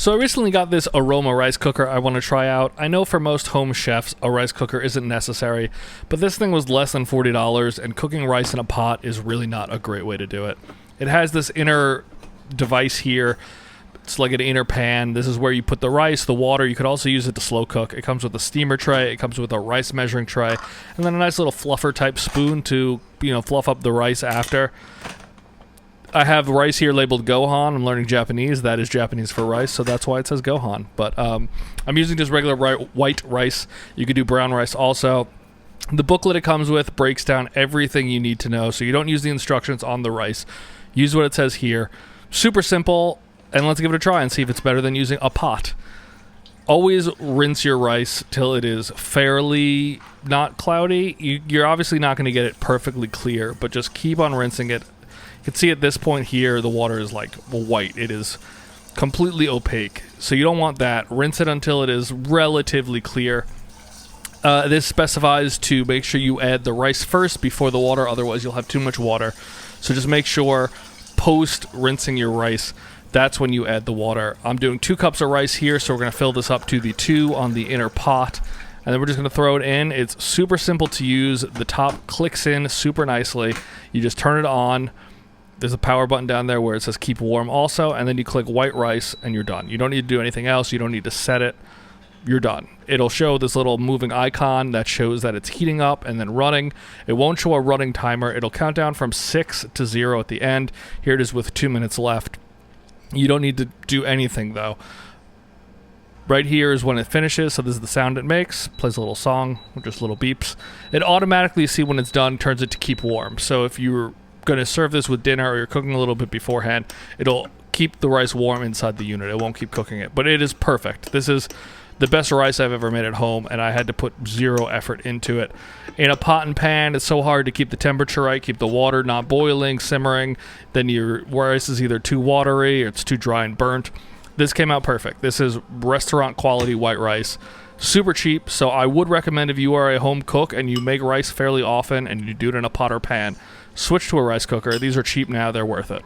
So I recently got this Aroma rice cooker I want to try out. I know for most home chefs a rice cooker isn't necessary, but this thing was less than $40 and cooking rice in a pot is really not a great way to do it. It has this inner device here. It's like an inner pan. This is where you put the rice, the water. You could also use it to slow cook. It comes with a steamer tray. It comes with a rice measuring tray, and then a nice little fluffer type spoon to, fluff up the rice after. I have rice here labeled Gohan. I'm learning Japanese. That is Japanese for rice, so that's why it says Gohan. But I'm using just regular white rice. You could do brown rice also. The booklet it comes with breaks down everything you need to know, so you don't use the instructions on the rice. Use what it says here. Super simple, and let's give it a try and see if it's better than using a pot. Always rinse your rice till it is fairly not cloudy. You're obviously not going to get it perfectly clear, but just keep on rinsing it. You can see at this point here, the water is like white. It is completely opaque. So you don't want that. Rinse it until it is relatively clear. This specifies to make sure you add the rice first before the water, otherwise you'll have too much water. So just make sure post rinsing your rice, that's when you add the water. I'm doing 2 cups of rice here, so we're going to fill this up to the 2 on the inner pot. And then we're just going to throw it in. It's super simple to use. The top clicks in super nicely. You just turn it on. There's a power button down there where it says keep warm also, and then you click white rice and you're done. You don't need to do anything else. You don't need to set it. You're done. It'll show this little moving icon that shows that it's heating up and then running. It won't show a running timer. It'll count down from 6 to 0 at the end. Here it is with 2 minutes left. You don't need to do anything though. Right here is when it finishes, so this is the sound it makes. Plays a little song with just little beeps. It automatically, see when it's done, turns it to keep warm. So if you're going to serve this with dinner or you're cooking a little bit beforehand, it'll keep the rice warm inside the unit. It won't keep cooking it, but it is perfect. This is the best rice I've ever made at home, and I had to put 0 effort into it. In a pot and pan, it's so hard to keep the temperature right, keep the water not boiling, simmering. Then your rice is either too watery or it's too dry and burnt. This came out perfect. This is restaurant quality white rice. Super cheap, so I would recommend if you are a home cook and you make rice fairly often and you do it in a pot or pan, switch to a rice cooker. These are cheap now. They're worth it.